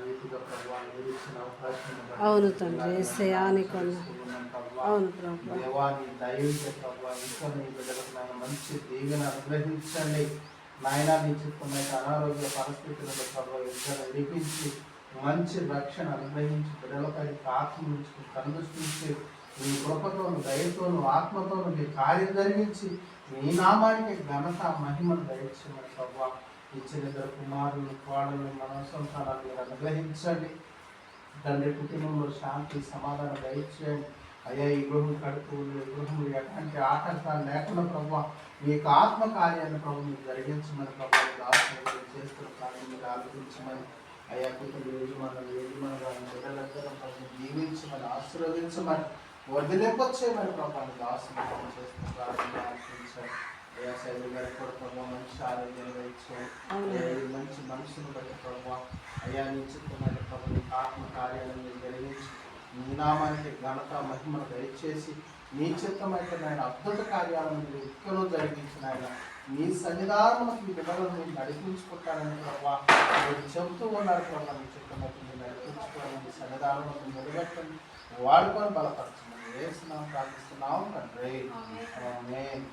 రీతిగా ప్రభావం మీరు ఇచ్చిన అవకాశం అవును తండ్రి యేసయ్యా నీకు అవును ప్రభు దేవాన్ని దయవించే ప్రభావ ఇంకా నీ బిడ్డలకు నాయన మంచి దీవెన అనుగ్రహించండి. నాయన నీ చిత్తమైన అనారోగ్య పరిస్థితులను ప్రభావ ఇద్దరు విడిపించి మంచి రక్షణ అనుగ్రహించి బిడ్డలపై ఆత్మ నుంచి కనుదృష్టించి మీ కృపతోను దయతోను ఆత్మతోను మీ కార్యం జరిగించి మీ నామానికి ఘనత మహిమను దయచేయమని ప్రభావ ఇచ్చిన ఇద్దరు కుమారులు కోడలు మనసంతానాలు మీరు అనుగ్రహించండి. తండ్రి కుటుంబంలో శాంతి సమాధానం దయచేయండి. అయ్యా ఈ గృహం కడుపులు గృహంలో ఎలాంటి ఆటంకాలు లేకుండా ప్రభావ మీకు ఆత్మ కార్యాన్ని ప్రభు మీరు జరిగించమని ప్రభావం చేస్తున్న కార్యం మీరు ఆలోచించమని అయ్యా కుటుంబ యజమానులు బిడ్డలందరూ ప్రభు దీవించమని ఆశీర్వదించమని వదిలేపొచ్చేయమని ప్రభావం ఆశీర్వాదం చేస్తున్న ప్రార్థన ఆలోచించాలి. అయ్యా శైలి గారికి కూడా ప్రభావ మంచి ఆరోగ్యంగా ఇచ్చేయండి. మంచి మనసును బట్టి ప్రభావ అయ్యా నిశ్చితమైన ప్రభు ఆత్మ కార్యాలను మీరు జరిగించి మీ నామానికి ఘనత మహిమను దయచేసి మీ చిత్తమైతే ఆయన అద్భుత కార్యాలను మీరు ఎక్కువలో జరిగించిన ఆయన మీ సన్నిధానములకు మీ బిడ్డలను మీరు నడిపించుకుంటారని ప్రభావ మీరు చెబుతూ ఉన్నారు ప్రభావ మీ చిత్తమైతే మీరు నడిపించుకోవాలని మీ సన్నిధానములకు నిలబెట్టండి వాడుకొని బలపరచండి. వేస్తున్నాం ప్రార్థిస్తున్నాం తండ్రి. ఆమేన్.